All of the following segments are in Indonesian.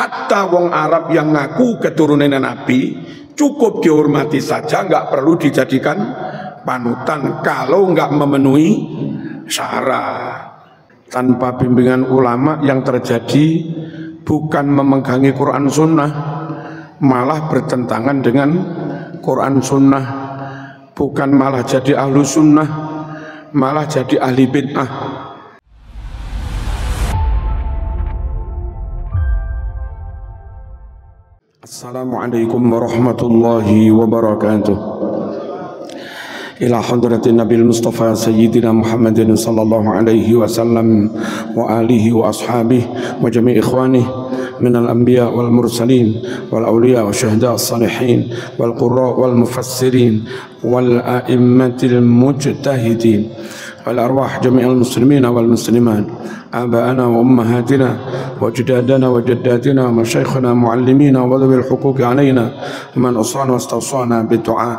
hatta wong Arab yang ngaku keturunan Nabi cukup dihormati saja, nggak perlu dijadikan panutan kalau nggak memenuhi syarat. Tanpa bimbingan ulama yang terjadi bukan memegangi Quran Sunnah, malah bertentangan dengan Quran Sunnah, bukan malah jadi ahlu sunnah, malah jadi ahli bid'ah. Assalamualaikum warahmatullahi wabarakatuh. Ila hadratin Nabil Mustafa Sayyidina Muhammadin sallallahu alaihi wasallam wa alihi wa ashabihi wa jami' ikhwanihi min al-anbiya wal mursalin wal awliya wa syuhada as-salihin wal qurra wal mufassirin wal a'immatil mujtahidin wal arwah jami'al muslimina wal muslimat آباءنا وأمهاتنا وأجدادنا وجداتنا ومشايخنا معلمينا وذوي الحقوق علينا ومن أوصانا واستوصانا بالدعاء.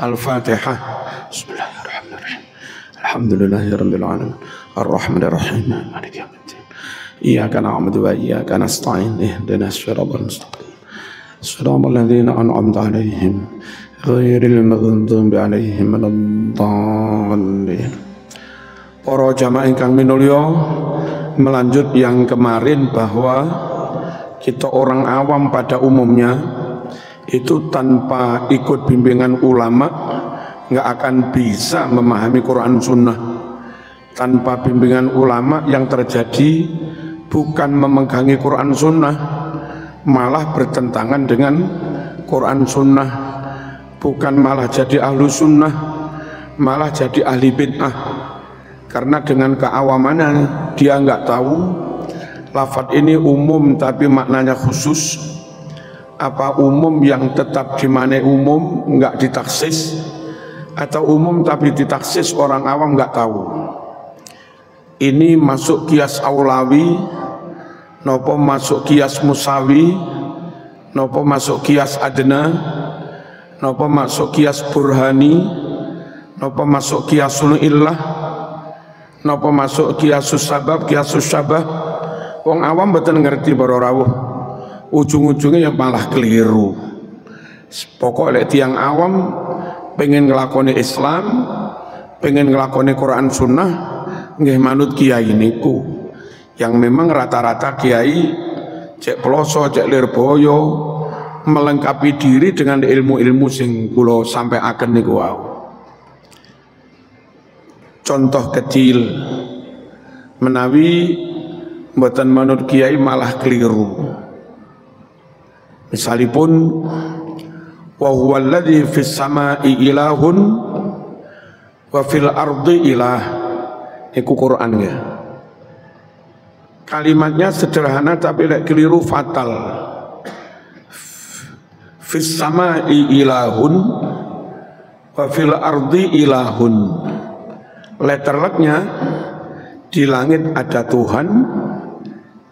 الفاتحة. بسم الله الرحمن الرحيم. الحمد لله رب العالمين الرحمن الرحيم مالك يوم الدين إياك نعبد وإياك نستعين اهدنا الصراط المستقيم صراط الذين أنعمت عليهم غير المغضوب عليهم ولا الضالين. Para jamaah ingkang minulya, melanjut yang kemarin bahwa kita orang awam pada umumnya itu tanpa ikut bimbingan ulama nggak akan bisa memahami Quran Sunnah. Tanpa bimbingan ulama yang terjadi bukan memegangi Quran Sunnah, malah bertentangan dengan Quran Sunnah, bukan malah jadi ahlu sunnah, malah jadi ahli bid'ah. Karena dengan keawamannya dia nggak tahu lafadz ini umum tapi maknanya khusus, apa umum yang tetap dimaknai umum nggak ditaksis, atau umum tapi ditaksis orang awam nggak tahu. Ini masuk kias aulawi, nopo masuk kias musawi, nopo masuk kias adna, nopo masuk kias burhani, nopo masuk kiasul illah, napa masuk kiasus sabab, kiasus syabah. Wong awam betul ngerti para rawuh, ujung-ujungnya yang malah keliru. Pokoknya tiang awam pengen ngelakoni Islam, pengen ngelakoni Quran Sunnah, nggih manut kiai niku, yang memang rata-rata kiai cek peloso, cek lirboyo, melengkapi diri dengan ilmu-ilmu sing kula sampaiaken niku wau. Contoh kecil, menawi mboten manut kiai malah keliru. Misalipun wa huwal ladzi fis samai ilahun wa fil ardi ilah, iku Quran ya. Kalimatnya sederhana tapi lek keliru fatal. Fis samai ilahun wa fil ardi ilahun. Letterleknya di langit ada Tuhan,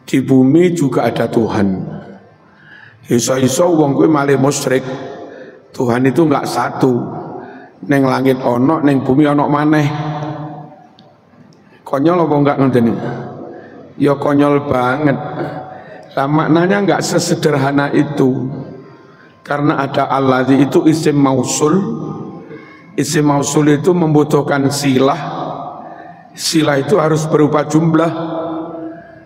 di bumi juga ada Tuhan. Iso-iso wong kuwi malih musyrik. Tuhan itu enggak satu. Neng langit ono, neng bumi ono maneh. Konyol apa enggak ngoten iki? Ya konyol banget. Lah maknanya enggak sesederhana itu. Karena ada alladzi itu isim mausul. Isim mausul itu membutuhkan silah. Silah itu harus berupa jumlah.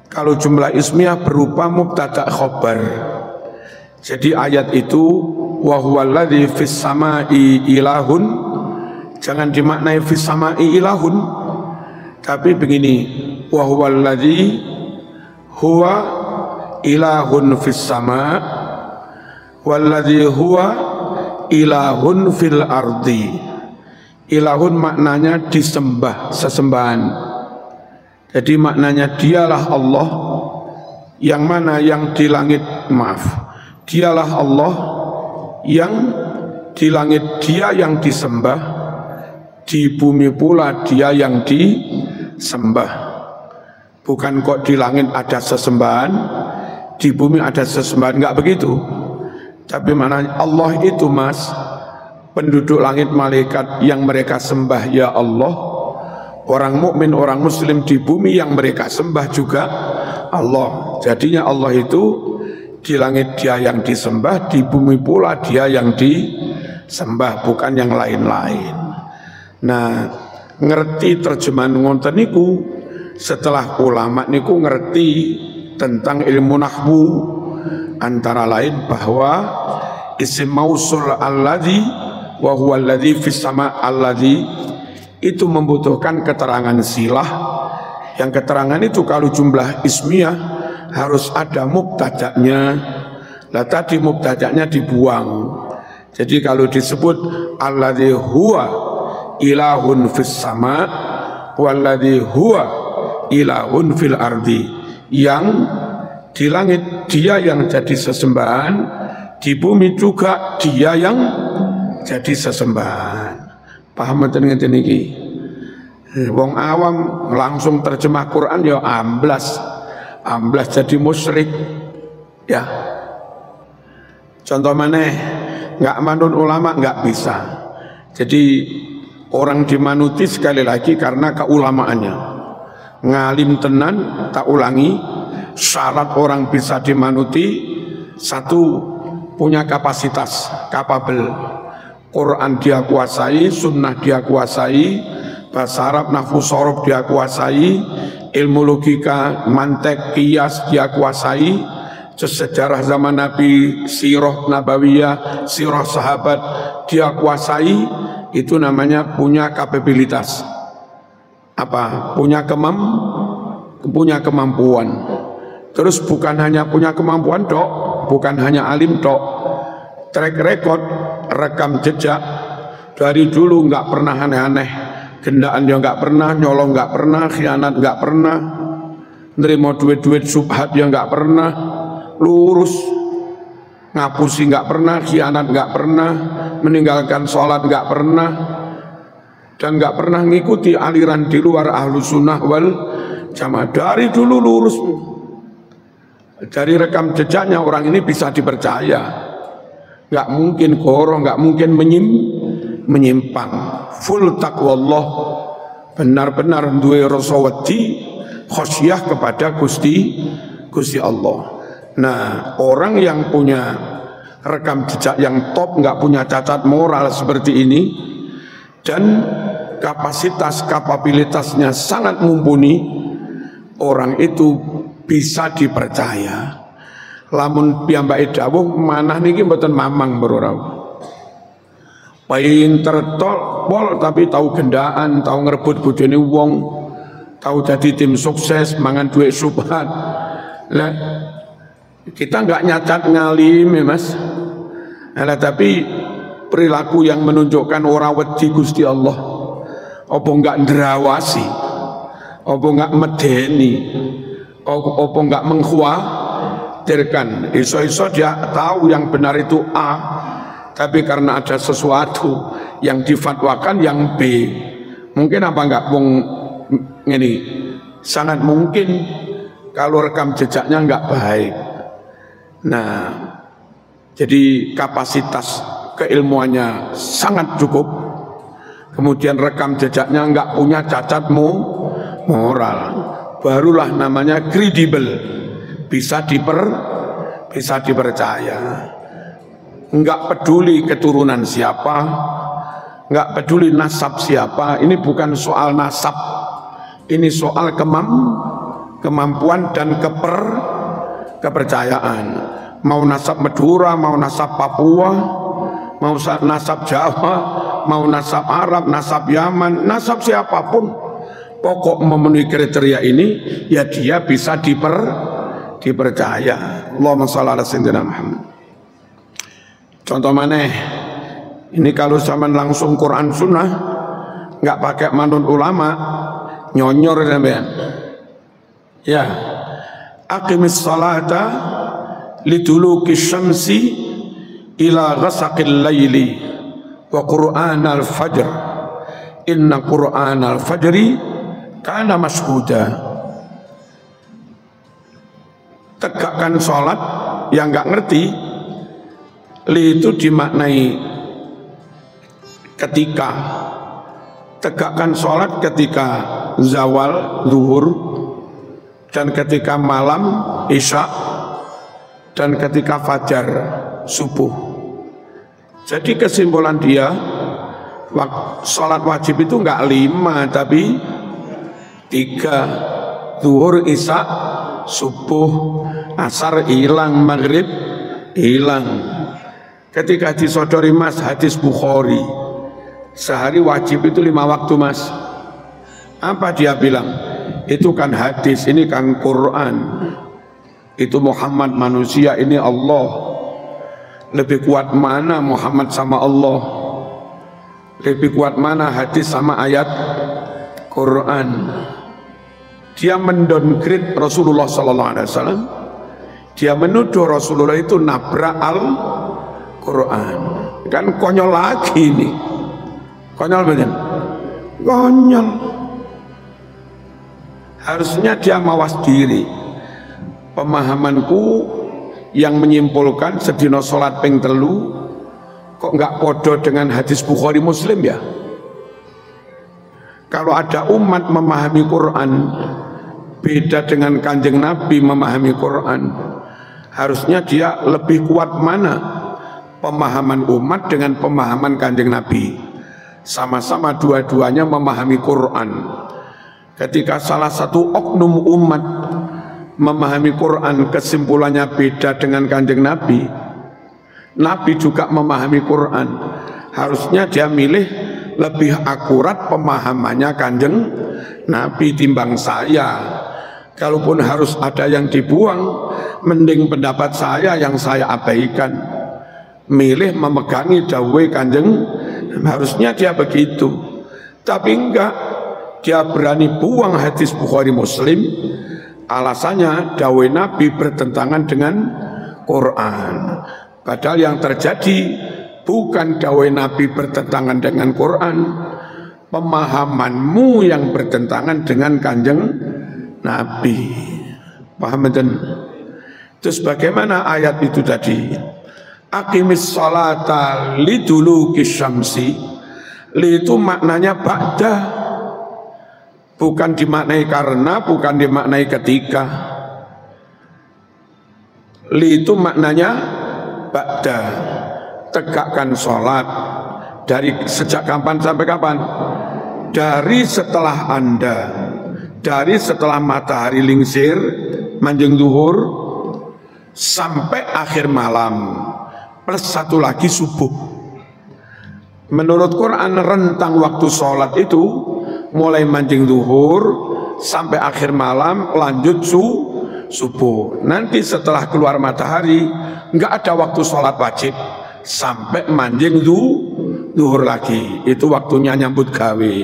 Kalau jumlah ismiyah berupa mubtada khobar. Jadi ayat itu wa huwal ladzi fis samai ilahun, jangan dimaknai fis samai ilahun, tapi begini, wa huwal ladzi huwa ilahun fis sama wal ladzi huwa ilahun fil ardi. Ilahun maknanya disembah, sesembahan. Jadi maknanya dialah Allah yang mana yang di langit, maaf, dialah Allah yang di langit dia yang disembah, di bumi pula dia yang disembah. Bukan kok di langit ada sesembahan, di bumi ada sesembahan, enggak begitu. Tapi maknanya Allah itu mas, penduduk langit malaikat yang mereka sembah ya Allah, orang mukmin orang muslim di bumi yang mereka sembah juga Allah. Jadinya Allah itu Di langit dia yang disembah, di bumi pula dia yang disembah, bukan yang lain-lain. Nah, ngerti terjemahan ngoten niku setelah ulama niku ngerti tentang ilmu nahwu, antara lain bahwa isim mausul alladzi wa huwa alladzi fis sama alladzi itu membutuhkan keterangan silah. Yang keterangan itu kalau jumlah ismiyah harus ada mubtada'nya. Lah tadi mubtada'nya dibuang. Jadi kalau disebut alladzi huwa ilahun fis sama walladzi huwa ilahun fil ardi, yang di langit dia yang jadi sesembahan, di bumi juga dia yang jadi sesembahan. Paham ngeten iki? Wong awam langsung terjemah Quran ya amblas jadi musyrik ya. Contoh mana, nggak manut ulama nggak bisa. Jadi orang dimanuti sekali lagi karena keulamaannya. Ngalim tenan, tak ulangi, syarat orang bisa dimanuti satu, punya kapasitas, kapabel. Quran dia kuasai, sunnah dia kuasai, bahasa Arab, nahwu, sorof dia kuasai, ilmu logika, mantek, kias dia kuasai, sejarah zaman Nabi, sirah nabawiyah, sirah sahabat dia kuasai. Itu namanya punya kapabilitas. Apa? Punya kemampuan. Terus bukan hanya punya kemampuan dok, bukan hanya alim dok, track record, rekam jejak dari dulu nggak pernah aneh-aneh. Gendaan dia nggak pernah, nyolong nggak pernah, khianat nggak pernah, nerima duit-duit subhat yang nggak pernah, lurus, ngapusi nggak pernah, khianat nggak pernah, meninggalkan sholat nggak pernah, dan nggak pernah ngikuti aliran di luar ahlu sunnah wal jamaah. Dari dulu lurus. Dari rekam jejaknya orang ini bisa dipercaya, nggak mungkin koro, nggak mungkin menyimpang. Full taqwallah, benar-benar duwe rasa wedi, khosyah kepada Gusti Allah. Nah, orang yang punya rekam jejak yang top, nggak punya cacat moral seperti ini, dan kapasitas kapabilitasnya sangat mumpuni, orang itu bisa dipercaya. Lamun piyambake dawuh manah niki mboten mamang berorau. Pinter pol tapi tahu gendaan, tahu ngerebut bojone wong, tahu jadi tim sukses, mangan duit subhat. Lah kita nggak nyacat ngalim ya Mas. Nah, tapi perilaku yang menunjukkan orang wedi Gusti Allah, apa nggak ndrawasi, apa nggak medeni, apa nggak mengkhawatirkan. Iso-iso dia tahu yang benar itu A, tapi karena ada sesuatu yang difatwakan yang B. Mungkin apa enggak wong ini? Sangat mungkin kalau rekam jejaknya enggak baik. Nah, jadi kapasitas keilmuannya sangat cukup. Kemudian rekam jejaknya enggak punya cacat moral. Barulah namanya kredibel. Bisa dipercaya. Enggak peduli keturunan siapa, enggak peduli nasab siapa. Ini bukan soal nasab, ini soal kemampuan dan kepercayaan. Mau nasab Madura, mau nasab Papua, mau nasab Jawa, mau nasab Arab, nasab Yaman, nasab siapapun, pokok memenuhi kriteria ini, ya dia bisa dipercaya. Allahumma shalli ala sayyidina Muhammad. Contoh mana? Ini kalau zaman langsung Quran Sunnah, nggak pakai manut ulama, nyonyor sampean. Ya, aqimis salata liduluki syamsi ila ghasaqil laili wa qur'an al-fajr inna qur'an al-fajri kana mashhuda. Tegakkan sholat, yang nggak ngerti li itu dimaknai ketika. Tegakkan sholat ketika zawal zuhur dan ketika malam isya dan ketika fajar subuh. Jadi kesimpulan dia, sholat wajib itu enggak 5 tapi 3, zuhur, isya, subuh, asar hilang, maghrib hilang. Ketika disodori mas hadis Bukhari, sehari wajib itu 5 waktu mas. Apa dia bilang? Itu kan hadis, ini kan Quran. Itu Muhammad manusia, ini Allah. Lebih kuat mana Muhammad sama Allah? Lebih kuat mana hadis sama ayat Quran? Dia mendowngrade Rasulullah SAW. Dia menuduh Rasulullah itu nabrak Al-Quran. Kan konyol lagi nih. Konyol betul? Konyol. Harusnya dia mawas diri. Pemahamanku yang menyimpulkan sedina sholat ping 3 kok nggak podo dengan hadis Bukhari Muslim ya? Kalau ada umat memahami Quran beda dengan Kanjeng Nabi memahami Quran, harusnya dia lebih kuat mana pemahaman umat dengan pemahaman Kanjeng Nabi. Sama-sama dua-duanya memahami Quran. Ketika salah satu oknum umat memahami Quran kesimpulannya beda dengan Kanjeng Nabi, Nabi juga memahami Quran, harusnya dia milih lebih akurat pemahamannya Kanjeng Nabi timbang saya. Kalaupun harus ada yang dibuang, mending pendapat saya yang saya abaikan, milih memegangi dawuh Kanjeng. Harusnya dia begitu. Tapi enggak, dia berani buang hadis Bukhari Muslim. Alasannya dawuh Nabi bertentangan dengan Quran. Padahal yang terjadi bukan dawuh Nabi bertentangan dengan Quran, pemahamanmu yang bertentangan dengan Kanjeng Nabi. Paham betul? Terus bagaimana ayat itu tadi? Aqimis sholata liduluki syamsi. Li itu maknanya ba'da, bukan dimaknai karena, bukan dimaknai ketika. Li itu maknanya ba'da. Tegakkan sholat dari sejak kapan sampai kapan? Dari setelah Anda, dari setelah matahari lingsir manjing zuhur sampai akhir malam, plus satu lagi subuh. Menurut Quran rentang waktu sholat itu mulai manjing zuhur sampai akhir malam, lanjut subuh. Nanti setelah keluar matahari nggak ada waktu sholat wajib sampai manjing zuhur lagi. Itu waktunya nyambut gawe.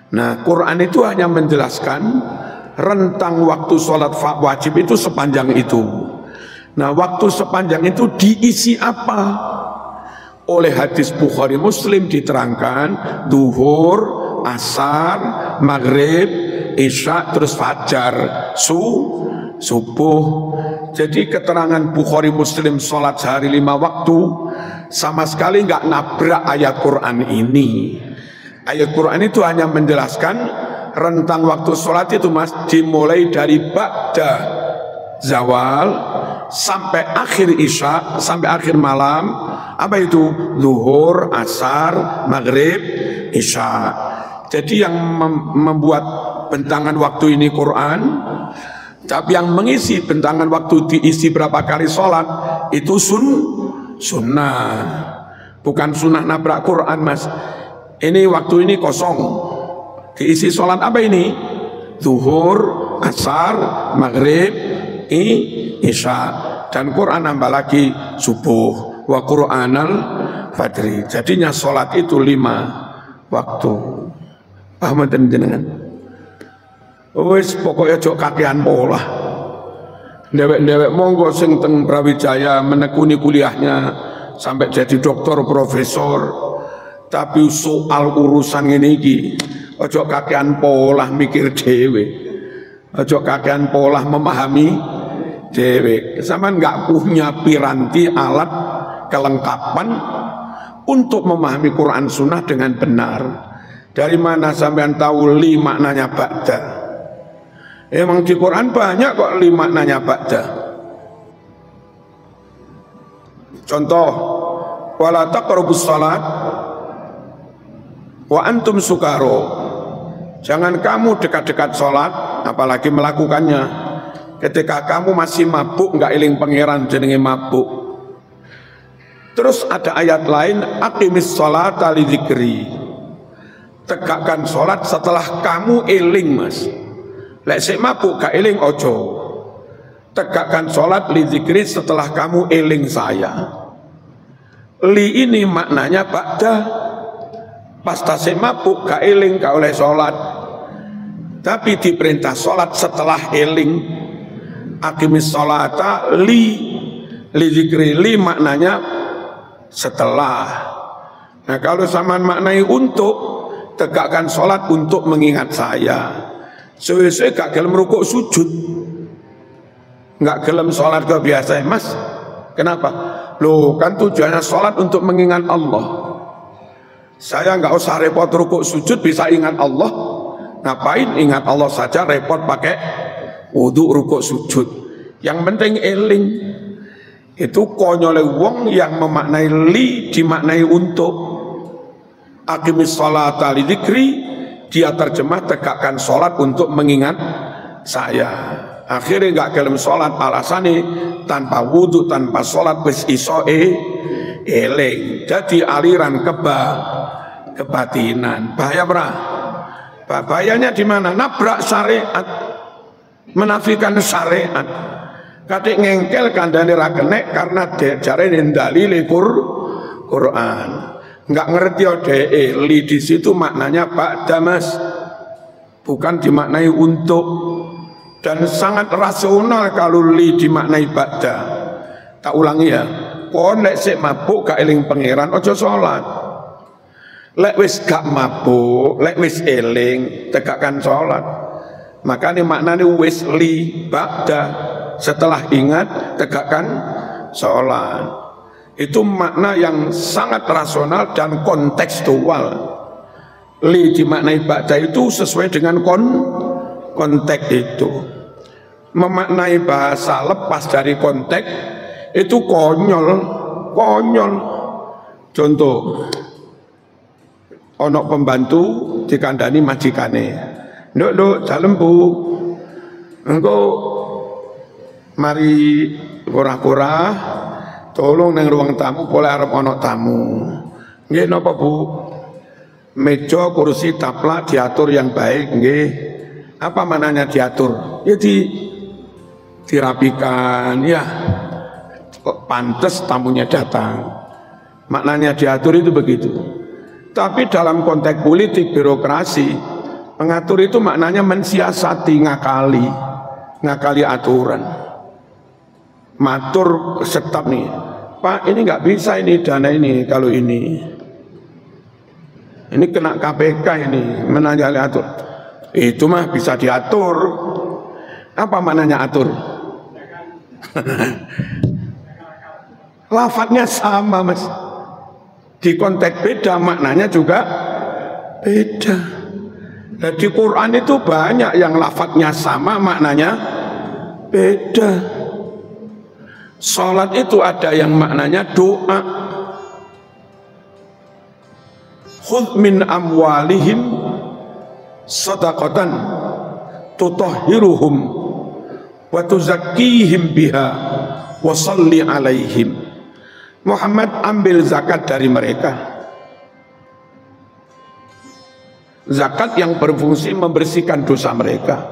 Nah, Quran itu hanya menjelaskan rentang waktu sholat wajib itu sepanjang itu. Nah, waktu sepanjang itu diisi apa? Oleh hadis Bukhari Muslim diterangkan zuhur, asar, maghrib, isya, terus fajar, subuh. Jadi keterangan Bukhari Muslim sholat sehari 5 waktu sama sekali nggak nabrak ayat Quran ini. Ayat Quran itu hanya menjelaskan rentang waktu sholat itu mas, dimulai dari ba'da zawal sampai akhir isya, sampai akhir malam. Apa itu? Zuhur, asar, maghrib, isya. Jadi yang membuat bentangan waktu ini Quran, tapi yang mengisi bentangan waktu diisi berapa kali sholat itu sunnah, bukan sunnah nabrak Quran mas. Ini waktu ini kosong, diisi sholat apa ini? Zuhur, asar, maghrib, isya, dan Quran nambah lagi subuh, wa Qur'anal fajri. Jadinya sholat itu 5 waktu. Paham jenengan? Wis pokoknya jok kakean pola. Dewek-dewek monggo sing teng Brawijaya menekuni kuliahnya sampai jadi doktor, profesor. Tapi soal urusan ini iki ojo kakean pola mikir dhewe. Ojo kakean pola memahami dhewe. Sampeyan enggak punya piranti alat kelengkapan untuk memahami Quran Sunnah dengan benar. Dari mana sampean tahu 5 maknanya ba'da? Emang di Quran banyak kok 5 maknanya ba'da. Contoh, wala taqrabus shalat wa antum sukaro. Jangan kamu dekat-dekat sholat, apalagi melakukannya ketika kamu masih mabuk, nggak eling pangeran, jenenge mabuk. Terus ada ayat lain, aqimis sholata li dzikri. Tegakkan sholat setelah kamu eling, Mas. Lek sik mabuk gak eling ojo. Tegakkan sholat li dzikri setelah kamu eling saya. Li ini maknanya ba'da. Pas tasik mabuk gak eling gak oleh sholat, tapi diperintah sholat setelah eling. Aqimis sholata li dzikri, li maknanya setelah. Nah kalau sama maknai untuk, tegakkan sholat untuk mengingat saya. Sesuai gak gelem rukuk sujud, gak gelem sholat kebiasaan, Mas. Kenapa? Loh kan tujuannya sholat untuk mengingat Allah. Saya nggak usah repot rukuk sujud, bisa ingat Allah. Ngapain ingat Allah saja, repot pakai wudu rukuk sujud. Yang penting eling. Itu konyole wong yang memaknai li dimaknai untuk. Aqimis sholata li dzikri, dia terjemah tegakkan sholat untuk mengingat saya. Akhirnya nggak gelem sholat, alasannya tanpa wudu, tanpa sholat wis iso eling. Jadi aliran kebatinan. Bahaya berah. Bahayanya di mana? Nabrak syariat, menafikan syariat. Katik ngengkel kandane ra kenek karena jare dalile Quran. Enggak ngerti li di situ maknanya ba'da, Mas. Bukan dimaknai untuk. Dan sangat rasional kalau li dimaknai ba'da. Tak ulangi ya. Kon lek sik mabuk gak eling pangeran ojo salat. Lek wis gak mabuk, lek wis eling, tegakkan salat. Makanya maknanya wis li ba'da, setelah ingat tegakkan salat. Itu makna yang sangat rasional dan kontekstual. Li dimaknai ba'da itu sesuai dengan konteks itu. Memaknai bahasa lepas dari konteks itu konyol. Contoh, ono pembantu dikandani majikane, nduk dalem Bu, engko mari kurah-kurah tolong nang ruang tamu, boleh arep ono tamu. Nggih napa Bu? Meja kursi taplak diatur yang baik, nggih. Apa mananya diatur? Ya dirapikan, ya. Kok pantas tamunya datang. Maknanya diatur itu begitu. Tapi dalam konteks politik, birokrasi, mengatur itu maknanya mensiasati, ngakali aturan. Matur setap nih, Pak ini nggak bisa ini dana ini kalau ini kena KPK ini menanya atur. Itu mah bisa diatur. Apa maknanya atur? Lafadznya sama, Mas. Di konteks beda, maknanya juga beda. Nah, di Quran itu banyak yang lafadznya sama, maknanya beda. Salat itu ada yang maknanya doa. Khudh min amwalihim shadaqatan tutahhiruhum wa tuzakkihim biha wa shalli alaihim. Muhammad ambil zakat dari mereka. Zakat yang berfungsi membersihkan dosa mereka.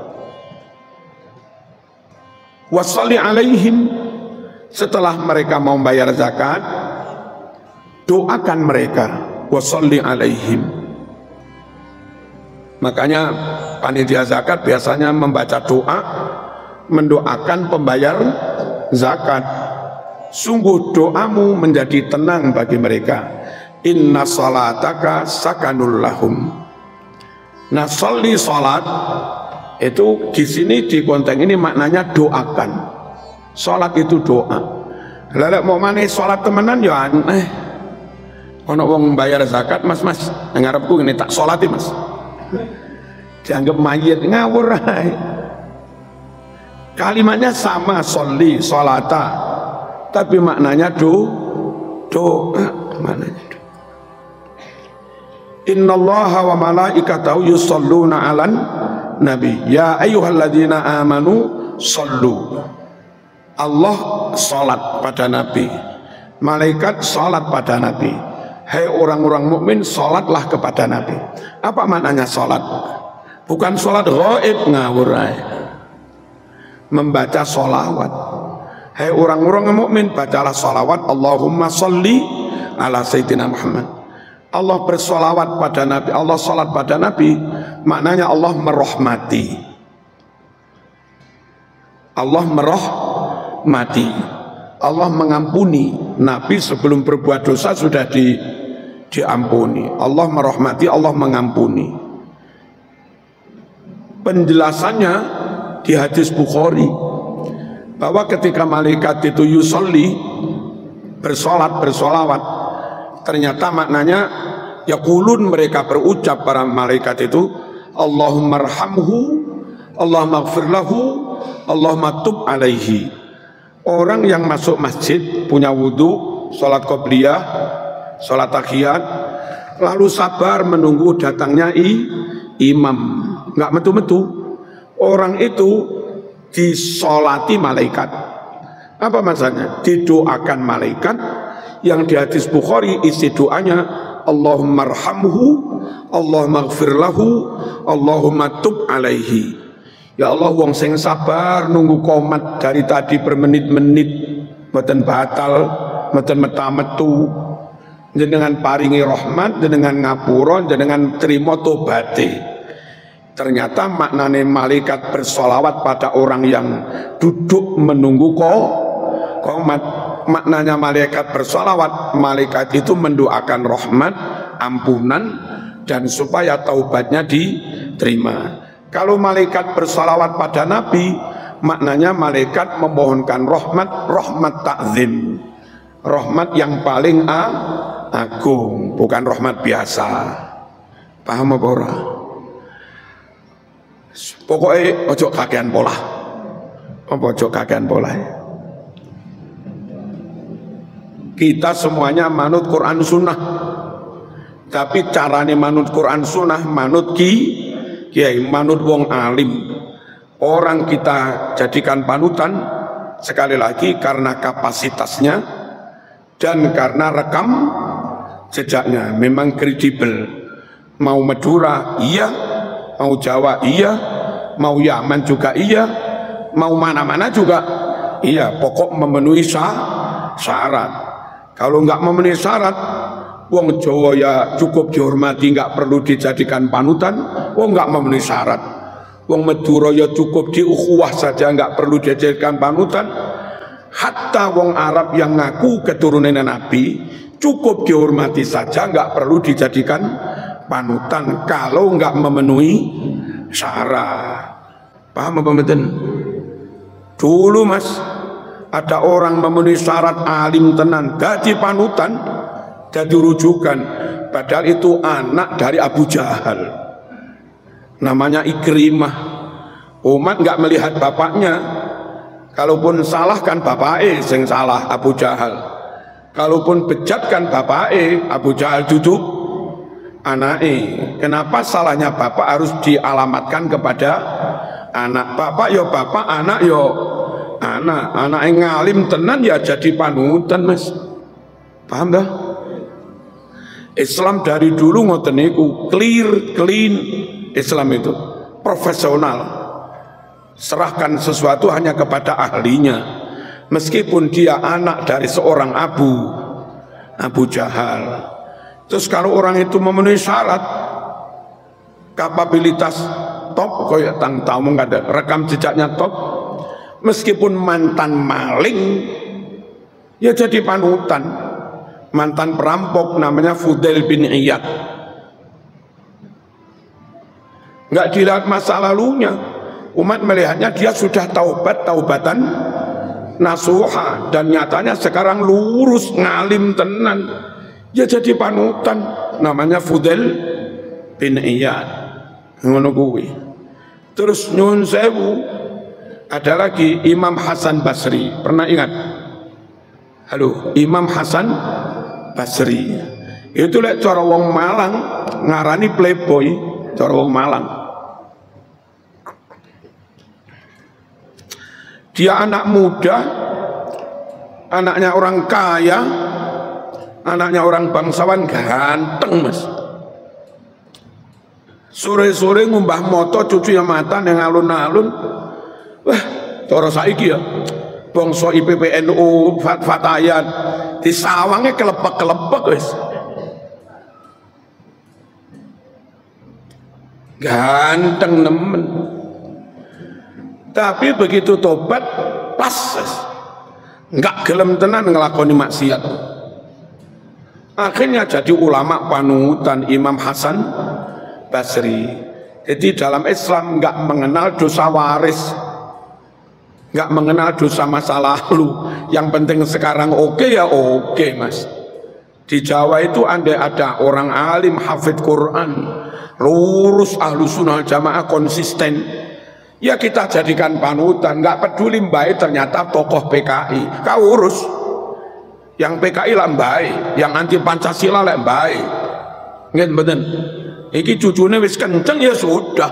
Wa shalli alaihim, setelah mereka mau bayar zakat, doakan mereka. Wa shalli alaihim. Makanya panitia zakat biasanya membaca doa, mendoakan pembayar zakat. Sungguh doamu menjadi tenang bagi mereka. Inna salataka sakanul lahum. Nah, sholli salat itu di sini di konteks ini maknanya doakan. Salat itu doa. Lalu mau mana salat temenan ya aneh. Ono wong bayar zakat, mas ngarepku ini tak salati Mas. Dianggap mayit, ngawur. Kalimatnya sama, sholli, salata, tapi maknanya doa. Mananya doa? Innallaha wa malaikatahu yusholluna 'alan nabi ya ayyuhalladzina amanu shollu. Allah salat pada nabi, malaikat salat pada nabi. Hai orang-orang mukmin, salatlah kepada nabi. Apa maknanya salat? Bukan salat ghaib ngawur ae. Membaca sholawat. Hai orang-orang mukmin, bacalah sholawat. Allahumma sholli ala sayyidina Muhammad. Allah bersolawat pada nabi, Allah salat pada nabi, maknanya Allah merahmati. Allah merahmati, Allah mengampuni. Nabi sebelum berbuat dosa sudah diampuni. Allah merahmati, Allah mengampuni. Penjelasannya di hadis Bukhari bahwa ketika malaikat itu yusolli, bersolawat, ternyata maknanya yaqulun, mereka berucap para malaikat itu, Allahumma arhamhu, Allahumma ighfir lahu, Allahumma tub alaihi. Orang yang masuk masjid punya wudu, sholat qobliyah, sholat tahiyat, lalu sabar menunggu datangnya imam, nggak metu-metu, orang itu disolati malaikat. Apa maksudnya? Didoakan malaikat. Yang di hadis Bukhari isi doanya Allahumma arhamhu, Allahumma ighfir lahu, Allahumma tub alaihi. Ya Allah, wong sing sabar nunggu komat dari tadi bermenit-menit, mboten batal, mboten meta-metu, jenengan paringi rahmat, jenengan ngapura, jenengan terima tobaté. Ternyata maknane malaikat bersolawat pada orang yang duduk menunggu komat. Maknanya malaikat bersolawat, malaikat itu mendoakan rahmat, ampunan, dan supaya taubatnya diterima. Kalau malaikat bersolawat pada nabi, maknanya malaikat memohonkan rahmat ta'zim, rahmat yang paling agung, bukan rahmat biasa. Paham apa ora? Pokoknya ojo kakean pola. Apa ojo kakean pola? Kita semuanya manut Quran Sunnah, tapi carane manut Quran Sunnah, manut kiai, manut wong alim. Orang kita jadikan panutan sekali lagi karena kapasitasnya dan karena rekam jejaknya memang kredibel. Mau Madura iya, mau Jawa iya, mau Yaman juga iya, mau mana-mana juga iya, pokok memenuhi syarat. Kalau nggak memenuhi syarat, wong Jawa ya cukup dihormati, nggak perlu dijadikan panutan. Wong nggak memenuhi syarat. Wong Madura ya cukup diukhuwah saja, nggak perlu dijadikan panutan. Hatta wong Arab yang ngaku keturunan Nabi cukup dihormati saja, nggak perlu dijadikan panutan kalau nggak memenuhi syarat. Paham apa mboten? Dulu Mas, ada orang memenuhi syarat alim tenan, jadi panutan, jadi rujukan, padahal itu anak dari Abu Jahal, namanya Ikrimah. Umat nggak melihat bapaknya, kalaupun salah kan bapaknya yang salah, Abu Jahal. Kalaupun bejat kan bapaknya, Abu Jahal duduk anaknya. Kenapa salahnya bapak harus dialamatkan kepada anak? Bapak yo bapak, anak yo anak yang ngalim tenan ya jadi panutan Mas. Paham dah? Islam dari dulu ngoten niku, clean Islam itu profesional. Serahkan sesuatu hanya kepada ahlinya, meskipun dia anak dari seorang Abu Jahal. Terus kalau orang itu memenuhi syarat, kapabilitas top, kayak tang tamu nggak ada, rekam jejaknya top, meskipun mantan maling, ya jadi panutan. Mantan perampok namanya Fudail bin Iyad, nggak dilihat masa lalunya. Umat melihatnya dia sudah taubatan nasuha, dan nyatanya sekarang lurus ngalim tenan, ya jadi panutan. Namanya Fudail bin Iyad. Ngono kuwi. Terus nyun sewu, ada lagi Imam Hasan Basri. Pernah ingat? Halo, Imam Hasan Basri. Itu lek cara wong Malang ngarani playboy, cara wong Malang. Dia anak muda, anaknya orang kaya, anaknya orang bangsawan, ganteng mas. Sore-sore ngumbah moto cucunya mata yang alun-alun. Wah, cara saiki ya bangsa IPPNU Fatayan di sawangnya kelepek-kelepek wis. Ganteng nemen. Tapi begitu tobat pas nggak gelem tenan ngelakoni maksiat. Akhirnya jadi ulama panutan Imam Hasan Basri. Jadi dalam Islam nggak mengenal dosa waris, nggak mengenal dosa masa lalu. Yang penting sekarang oke ya oke mas. Di Jawa itu andai ada orang alim hafidh Quran, lurus ahlu sunnah jamaah konsisten, ya kita jadikan panutan. Nggak peduli mbak ternyata tokoh PKI, kau urus. Yang PKI lah mbak, yang anti Pancasila lah mbak. Nggak bener. Iki cucunya wis kenceng ya sudah.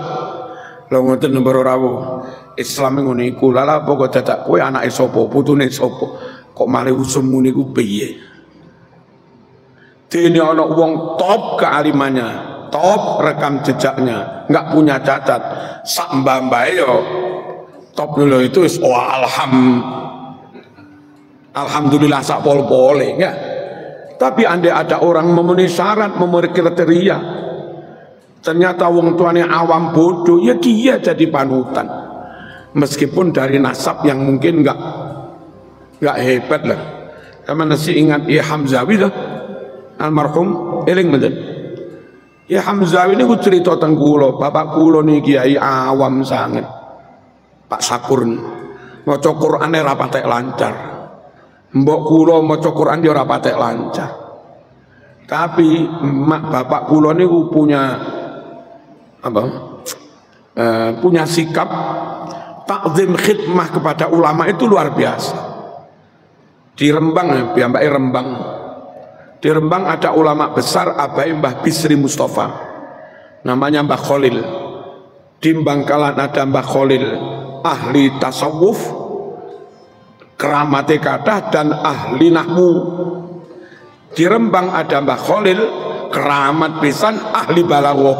Lo ngoten nomor rawuh. Islam ngono iku lala pokok dadak kowe anake sapa, putune sapa. Kok malah usummu niku piye? Dene ana wong top kealimannya, top rekam jejaknya, enggak punya cacat. Sak mbah-mbahe yo top dulu itu alhamdulillah sak pol-pole enggak. Tapi andai ada orang memenuhi syarat, memenuhi kriteria, ternyata wong tuanya awam bodoh, ya dia jadi panutan. Meskipun dari nasab yang mungkin enggak hebat lah. Sama nasi ingat ya Hamzawi lah, almarhum eling meden. Ya Hamzawi ini ku cerita teng kula, bapak kula nih kiai awam sangat. Pak Sakur maca Qur'ane ra patek lancar. Mbok kula maca Qur'an ya ora patek lancar. Tapi mak bapak kula niku punya apa? Punya sikap takzim khidmah kepada ulama itu luar biasa. Di Rembang, piyambake Rembang. Di Rembang ada ulama besar abai Mbah Bisri Mustafa, namanya Mbah Khalil. Di Bangkalan ada Mbah Khalil, ahli tasawuf, keramate kathah dan ahli nahwu. Di Rembang ada Mbah Khalil, keramat pisan, ahli balaghah.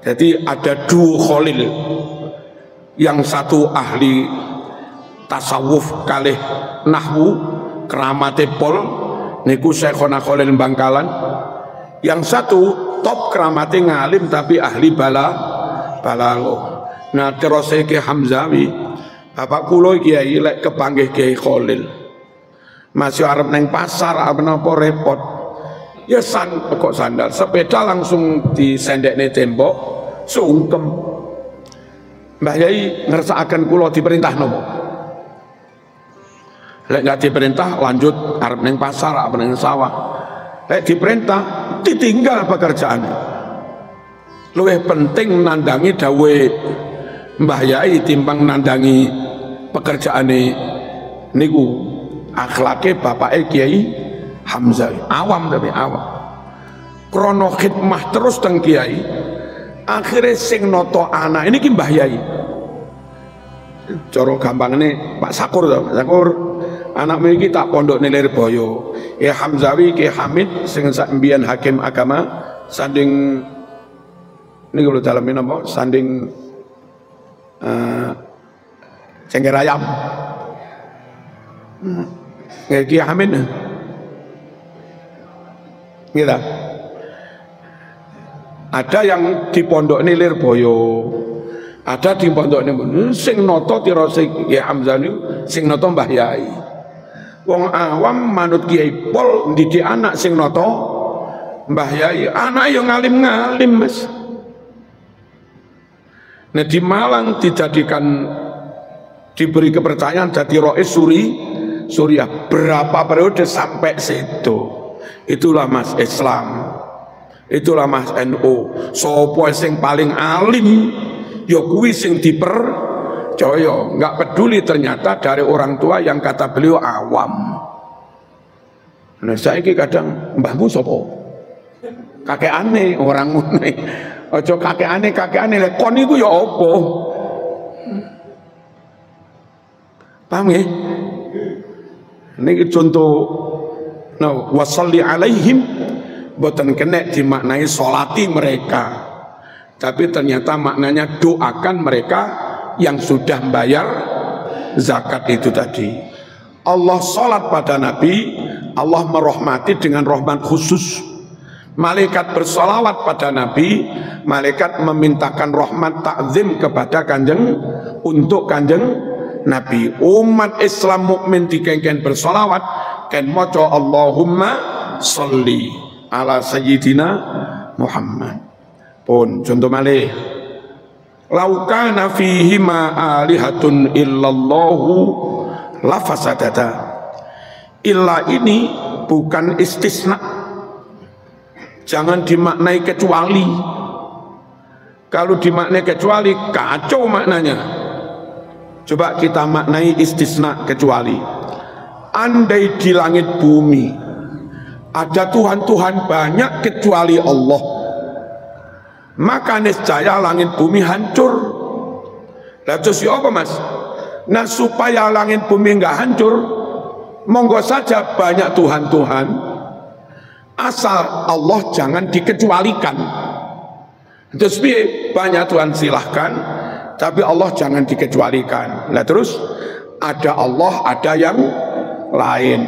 Jadi ada dua Khalil, yang satu ahli tasawuf kalih nahwu, keramate pol niku Syekhona Khalil Bangkalan. Yang satu top keramate ngalim tapi ahli balaghah. Nah terus Ki Hamzawi bapak kula kiai lek kepanggih Kiai Khalil masih arep neng pasar apa napa repot ya kok sandal sepeda langsung disendekne tembok sungkem. Mbah Yai ngersakaken kula diperintah nopo? Lek nggak diperintah lanjut arep neng pasar apa neng sawah. Lek diperintah ditinggal pekerjaannya. Luwih penting nandangi dawe Mbah Yai timbang nandangi pekerjaane niku. Akhlake bapake Kiai Hamzah awam tapi awam. Krono khidmah terus teng Kiai. Akhirnya sing noto anak ini ki Mbah Yai. Cara gampangane Pak Sakur to, Pak Sakur. Anak mriki tak pondok Nilirboyo. Ya Hamzawi Ki Hamid sing sak mbiyen hakim agama sanding niku lho daleme napa? Sanding Cengker Ayam. Ki Hamid. Gitu. Ada yang di pondok Nilirboyo, ada di pondok ini sing noto tirosik ya Hamzah niku sing noto Mbah Yai. Wong awam manut Kiai Pol ndidik anak sing noto Mbah Yai, anak yang ngalim-ngalim mas. Nah di Malang dijadikan diberi kepercayaan jadi Rois Suriah berapa periode sampai situ. Itulah mas Islam, itulah mas NU. Sopo sing paling alim ya kuwi sing dipercaya, nggak peduli ternyata dari orang tua yang kata beliau awam. Nah saiki kadang mbahmu sapa? Kakekane orang ngene. Aja kakekane lek kon iku ya apa? Paham ya? Ini contoh wasalli alaihim boten kena dimaknai solati mereka, tapi ternyata maknanya doakan mereka yang sudah bayar zakat itu tadi. Allah sholat pada Nabi, Allah merahmati dengan rahmat khusus. Malaikat bersolawat pada Nabi, malaikat memintakan rahmat takzim kepada untuk kanjeng Nabi. Umat Islam mukmin dikengken bersolawat ken maca Allahumma sholli ala sayyidina Muhammad. Pun contoh malih, laukana fihi ma alihatun illallahu lafasadata. Illa ini bukan istisna, jangan dimaknai kecuali. Kalau dimaknai kecuali kacau maknanya. Coba kita maknai istisna kecuali. Andai di langit bumi ada Tuhan-Tuhan banyak kecuali Allah, maka niscaya langit bumi hancur. Lah terus ya apa mas? Nah supaya langit bumi enggak hancur, monggo saja banyak Tuhan-Tuhan, asal Allah jangan dikecualikan. Terus banyak Tuhan silahkan, tapi Allah jangan dikecualikan. Nah terus ada Allah, ada yang lain.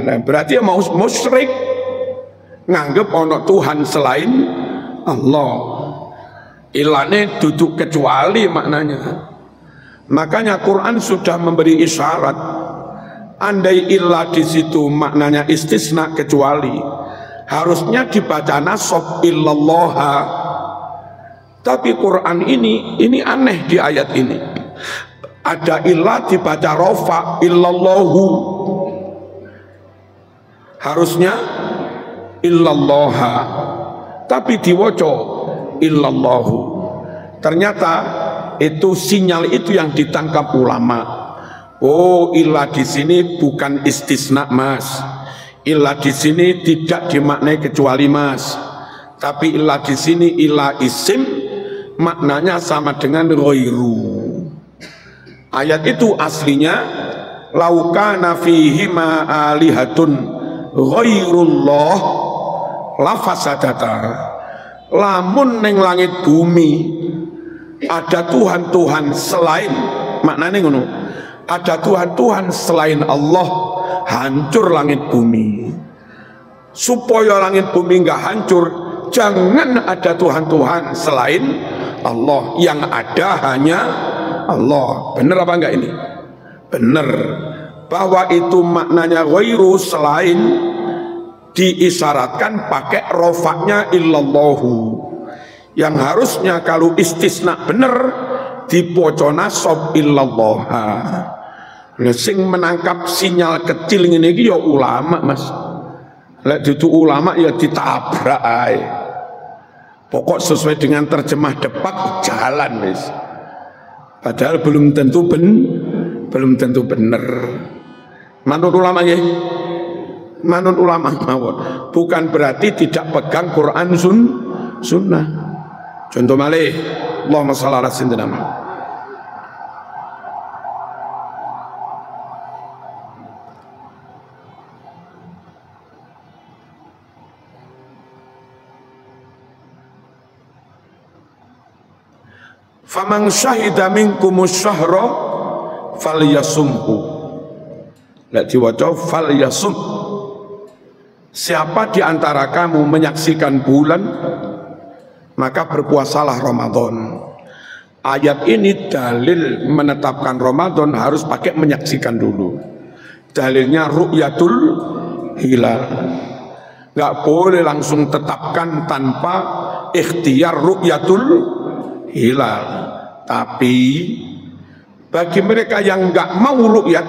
Nah, berarti mau musyrik nganggep ono Tuhan selain Allah. Ilane duduk kecuali maknanya. Makanya Quran sudah memberi isyarat. Andai ilah di situ maknanya istisna kecuali, harusnya dibaca nasab illallaha. Tapi Quran ini aneh di ayat ini. Ada ilah dibaca rofa illallahu. Harusnya illallaha, tapi diwoco illallahu. Ternyata itu sinyal itu yang ditangkap ulama. Oh, ilah di sini bukan istisna mas. Ilah di sini tidak dimaknai kecuali mas. Tapi ilah di sini ilah isim, maknanya sama dengan ghairu. Ayat itu aslinya laukana fihi ma alihatun ghairullah lafasadata. Lamun neng langit bumi ada Tuhan-Tuhan selain, maknanya ngono, ada Tuhan-Tuhan selain Allah, hancur langit bumi. Supaya langit bumi enggak hancur, jangan ada Tuhan-Tuhan selain Allah, yang ada hanya Allah. Benar apa enggak ini? Benar. Bahwa itu maknanya ghairu, selain, diisyaratkan pakai rofaknya illallahu. Yang harusnya kalau istisna bener dipocona sob illallaha. Sing menangkap sinyal kecil ini ya ulama mas. Lek itu ulama ya ditabrak ae. Pokok sesuai dengan terjemah depak jalan wis. Padahal belum tentu bener. Manut ulama ya. Manut ulama mawon. Bukan berarti tidak pegang Quran sunnah. Contoh malih, Allahumma shalli ala sayyidina Muhammad. Faman syahida minkumus syahra falyasumhu. Lek diwaca falyasum. Siapa di antara kamu menyaksikan bulan, maka berpuasalah Ramadan. Ayat ini dalil menetapkan Ramadan harus pakai menyaksikan dulu. Dalilnya ru'yatul hilal. Nggak boleh langsung tetapkan tanpa ikhtiar ru'yatul hilal. Tapi bagi mereka yang nggak mau ru'yat,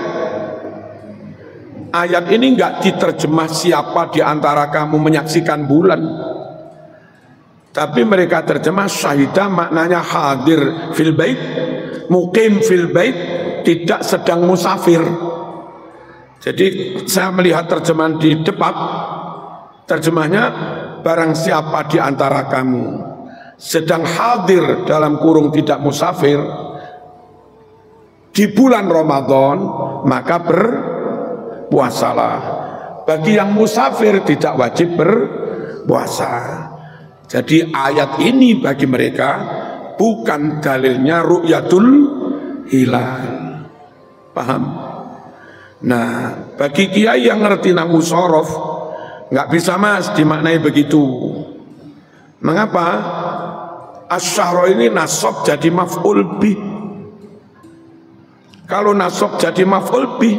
ayat ini nggak diterjemah siapa di antara kamu menyaksikan bulan. Tapi mereka terjemah syahidah, maknanya hadir fil bait, muqim fil bait, tidak sedang musafir. Jadi saya melihat terjemahan di depan, terjemahnya barang siapa di antara kamu sedang hadir dalam kurung tidak musafir di bulan Ramadan, maka berpuasalah. Bagi yang musafir tidak wajib berpuasa. Jadi ayat ini bagi mereka bukan dalilnya ru'yatul hilal. Paham? Nah, bagi kiai yang ngerti nahwu shorof, nggak bisa mas dimaknai begitu. Mengapa? Asyahro ini nasab jadi maf'ul bih. Kalau nasab jadi maf'ul bih,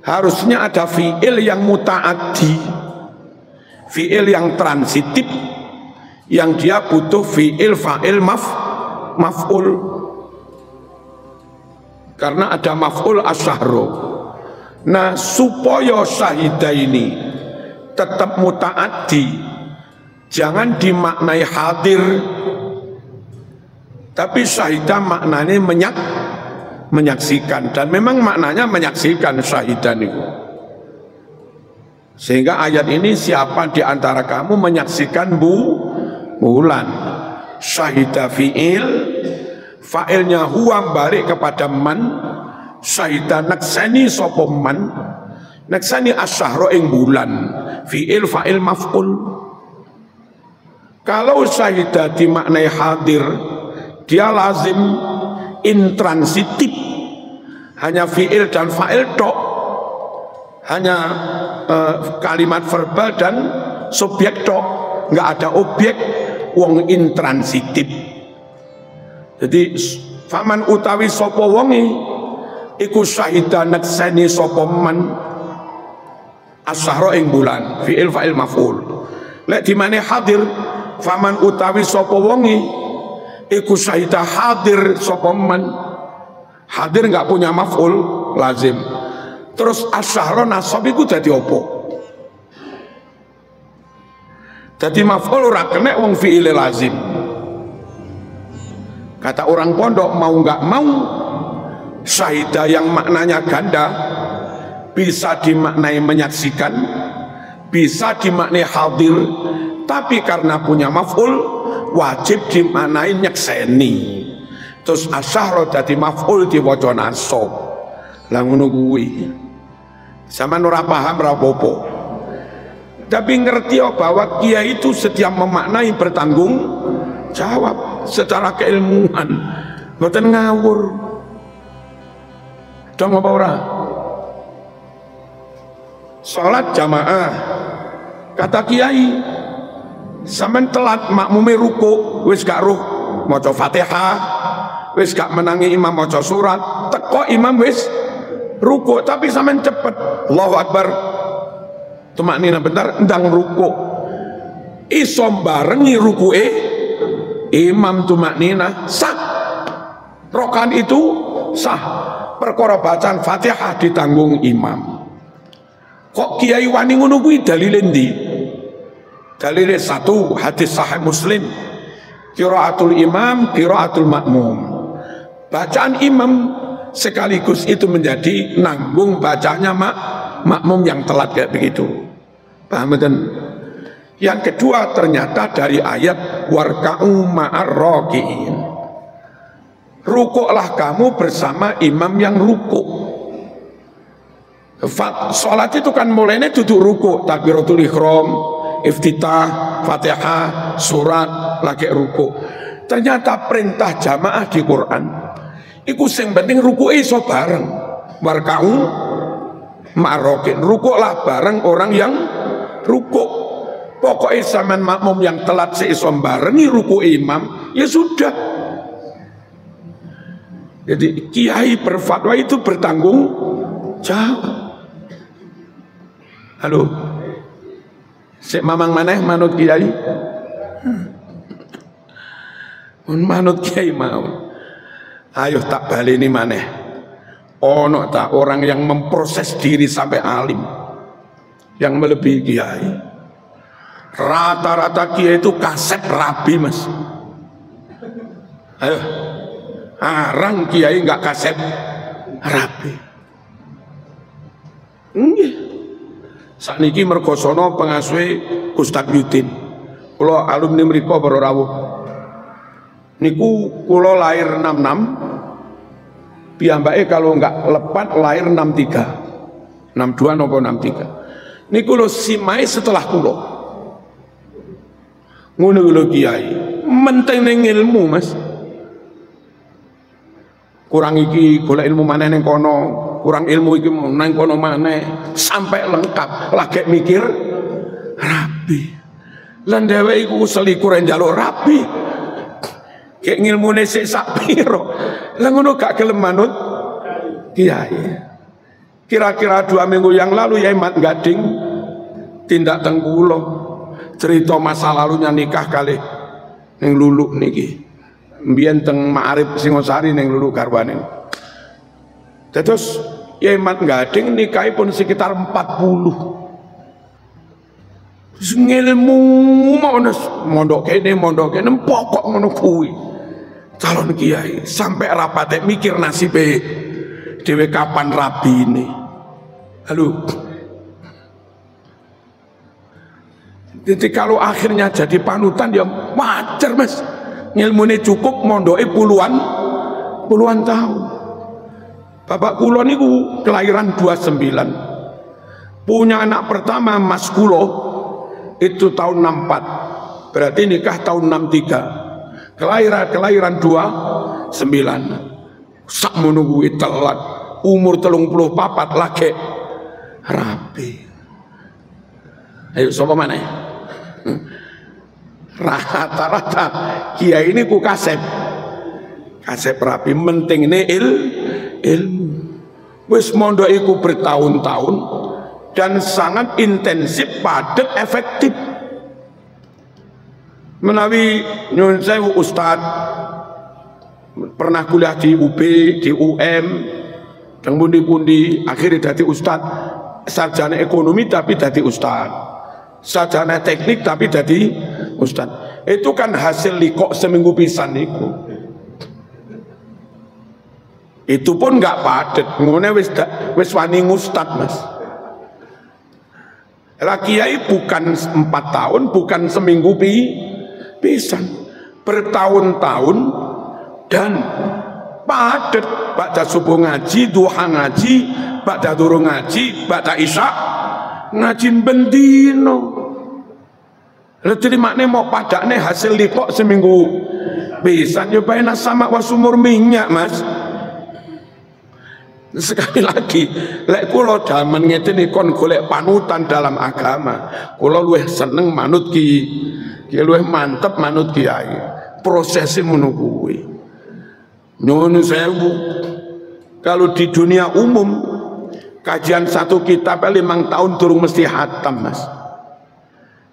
harusnya ada fi'il yang muta'addi, fi'il yang transitif, yang dia butuh fi'il fa'il maf'ul. Karena ada maf'ul asyahro. Nah, supaya syahidah ini tetap muta'addi, jangan dimaknai hadir, tapi syahidah maknanya menyaksikan, dan memang maknanya menyaksikan syahidah itu. Sehingga ayat ini, siapa di antara kamu menyaksikan bulan, syahidah fi'il, fa'ilnya huwa balik kepada man, syahidah naksani sopo man, naksani asyahro ing bulan, fi'il fa'il maf'ul. Kalau syahidah dimaknai hadir, dia lazim intransitif, hanya fi'il dan fa'il tok, hanya kalimat verbal dan subjek tok, nggak ada objek, wong intransitif. Jadi faman utawi sopo wongi iku syahidah naksani sopo man asyahro ing bulan, fi'il fa'il maf'ul. Lek dimane hadir, faman utawi sopo wongi iku syahidah hadir sopo man, hadir nggak punya maf'ul lazim. Terus asyahro nasab iku jadi opo? Jadi maf'ul ora kena wong fi'il lazim. Kata orang pondok, mau nggak mau syahidah yang maknanya ganda bisa dimaknai menyaksikan, bisa dimaknai hadir, tapi karena punya maf'ul wajib dimaknai nyekseni. Terus asyahro dadi maf'ul diwaca nasab. Lah ngono kuwi. Sampeyan ora paham ora apa-apa. Tapi ngerti bahwa kiai itu setiap memaknai bertanggung jawab secara keilmuan, mboten ngawur. Dong apa ora? Salat jamaah, kata kiai, sampean telat makmume ruku, wis gak roh maca Fatihah, wis gak menangi imam maca surat, teko imam wis ruku, tapi sampean cepet, Allahu Akbar, tumaknina bentar, ndang ruku, isom barengi ruku'e imam tumaknina sah, rokan itu sah, perkara bacaan Fatihah ditanggung imam. Kok kiai wani ngono kuwi dalile ndi? Dalile satu, hadis sahih Muslim, qiraatul imam qiraatul makmum, bacaan imam sekaligus itu menjadi nanggung bacanya makmum yang telat kayak begitu. Paham kan? Yang kedua, ternyata dari ayat warka'u ma'ar raki'in, rukuklah kamu bersama imam yang rukuk. Salat itu kan mulainya duduk rukuk, takbiratul ihram, iftitah, Fatihah, surat, lagi rukuk. Ternyata perintah jamaah di Quran iku sing penting rukuke iso bareng. Warka'u ma'ar raki'in, rukuklah bareng orang yang rukuk. Pokoknya zaman makmum yang telat seisom barengi ruku imam, ya sudah. Jadi kiai berfatwa itu bertanggung jawab. Halo, sik mamang maneh manut kiai, manut kiai mau. Ayo tak baleni maneh. Ono tak orang yang memproses diri sampai alim, yang melebihi kiai. Rata-rata kiai itu kasep rabi mas. Ayo, arang kiai nggak kasep rabi. Nggih. Sakniki mergo sono pengasuhe Ustaz Yudin. Kula alumni mriku para rawuh. Niku kula lahir 66. Piyambake kalau enggak lepat lahir 63. 62 napa 63. Niku lho simae setelah kula. Ngono lho Kiai. Menting ning ilmu, Mas. Kurang iki golek ilmu maneh ning kono, kurang ilmu iki nang kono maneh, sampai lengkap lagi mikir rabi. Lan dheweke iku selikur njaluk rabi. Kek ngilmune sik sak piro. Lah ngono gak gelem manut Kiai. Kira-kira 2 minggu yang lalu Yai Mat Gading tindak teng kula cerita masa lalunya nikah kali ning Lulu niki. Mbiyen teng Ma'arif Singosari ning Lulu garwane. Terus Yai Mat Gading nikahipun sekitar 40. Ngilmu mau mondok kene pokok ngono kuwi. Calon kiai sampai rapat mikir nasibe dhewe kapan rabine. Halo. Jadi kalau akhirnya jadi panutan ya wajar, Mas. Ngilmune cukup mondoke puluhan tahun. Bapak kula niku kelahiran 29. Punya anak pertama Mas kula itu tahun 64, berarti nikah tahun 63, kelahiran 29, sak menunggu telat, umur 34 lagi rapi. Ayo sapa maneh? Rata-rata kiai ini ku kasep rapi, penting ini ilmu. Wis mondok iku bertahun-tahun dan sangat intensif, padat, efektif. Menawi nyuwun sewu Ustad pernah kuliah di UB, di UM, dan pundi-pundi akhirnya dadi Ustad, sarjana ekonomi tapi dadi Ustad, sarjana teknik tapi dadi Ustad. Itu kan hasil likok seminggu pisan niku. Itu pun nggak padat, ngene wis wani ngustad, Mas. Kiai bukan 4 tahun, bukan seminggu pisan, bertahun-tahun dan padat. Ba'da subuh ngaji, duha ngaji, ba'da durung ngaji, ba'da isya ngaji bendino. Jadi maknanya mau padaknya hasil likok seminggu pisan, ya baina sama wasumur minyak, Mas. Sekali lagi, lek kula jaman ngeten kon golek panutan dalam agama, kula luwih seneng manut ki luwih mantep manut kiai. Prosesnya ngono kuwi. Nyuwun sewu. Kalau di dunia umum kajian satu kitab 5 tahun durung mesti hatam, Mas.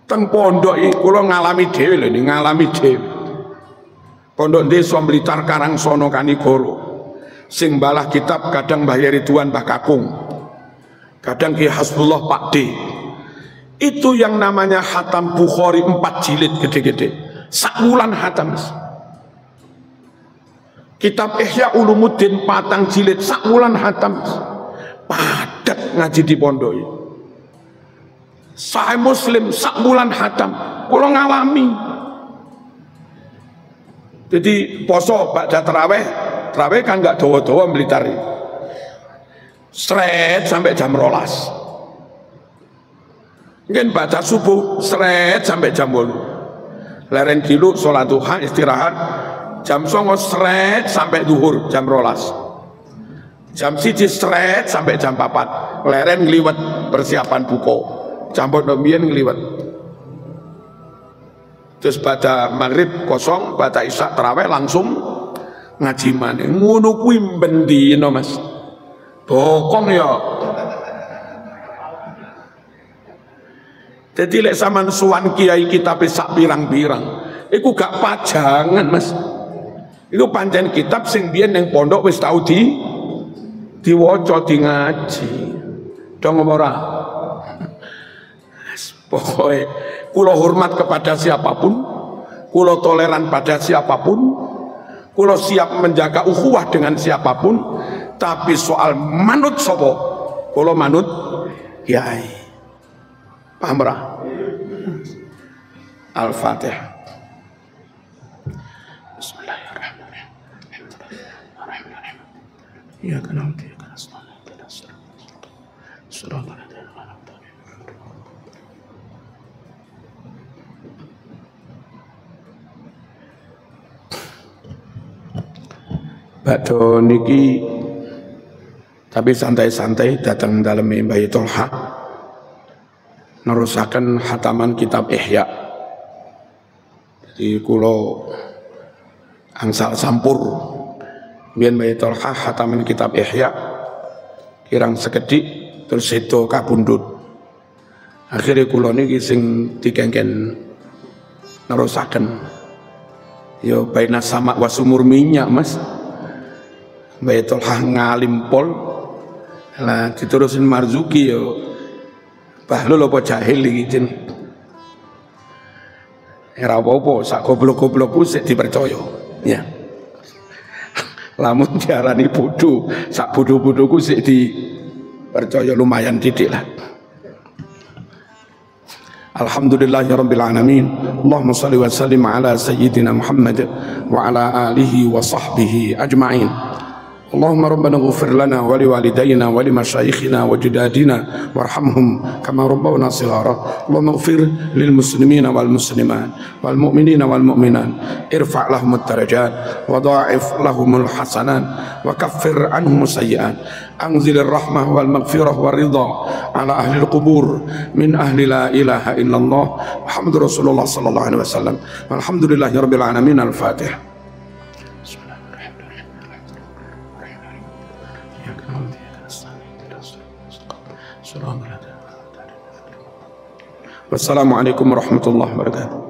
Teng pondok iki kula ngalami dhewe lho, ngalami dhewe. Pondok Desa Blitar Karangsono Kanigoro. Sing balah kitab kadang Mbah Ridwan Mbah Kakung, kadang Ki Hasbullah Pak D. Itu yang namanya hatam Bukhari 4 jilid gede-gede, sakulan hatam. Kitab Ihya Ulumuddin 4 jilid, sakulan hatam. Padat ngaji di pondok. Sahih Muslim sakulan hatam, kula ngalami. Jadi poso ba'da tarawih kan nggak dawa-dawa Blitar, seret sampai jam 12. Mungkin baca subuh seret sampai jam 8. Leren dulu sholat duha istirahat jam 9 seret sampai duhur jam 12. Jam 1 seret sampai jam 4. Leren ngliwet persiapan buko. Campur nombien ngliwet. Terus pada maghrib kosong, pada isya tarawih langsung ngaji maneh. Ngono kuwi bendino, Mas. Bokong ya. Jadi lek sampean suwan kiai kitab sak pirang-pirang, iku gak pajangan, Mas. Iku pancen kitab sing biyen ning pondok wis tau diwaca di ngaji. Dong ora. Pokoknya kula hormat kepada siapapun, kula toleran pada siapapun, kula siap menjaga ukhuwah dengan siapapun, tapi soal manut sapa kula manut kiai. Paham ora? Al-Fatihah. Bismillahirrahmanirrahim. Ya kana uti kana sallallahu alaihi wasallam. Sallallahu alaihi wasallam. Badhe niki tapi santai-santai datang dalam Mbah Tolha nerusaken hataman kitab Ihya. Jadi kula angsal sampur biyen Mbah Tolha hataman kitab Ihya kirang sekedhik terus sedo kabundut. Akhire kula niki sing dikengken nerusaken ya baina sama wa sumur minyak Mas. Mbah Tolha ngalim pol lah diterusin Marzuki yo bahlul apa jahil iki jen ora apa-apa sak goblok-goblokku sik dipercaya ya lamun diarani bodho sak bodho-bodhoku sik dipercaya lumayan didik lah. Alhamdulillahirabbil alamin. Allahumma shalli wa sallim ala sayyidina Muhammad wa ala alihi wa sahbihi ajma'in. Allahumma rabbana ighfir lana wa liwalidayna wa limashayikhina wa jadadina warhamhum kama rabbawna shighara. Allahumma ighfir lil muslimina wal muslimat wal mu'minina wal mu'minat irfa' lahumud darajat wa dha'if lahumul hasanat wa kaffir anhum sayyi'at. Anzilir rahmah wal maghfirah wal ridha ala ahli al-qubur min ahli la ilaha illallah Muhammadur Rasulullah sallallahu alaihi wasallam. Walhamdulillahirabbil alamin. Al-Fatihah. Wassalamualaikum warahmatullahi wabarakatuh.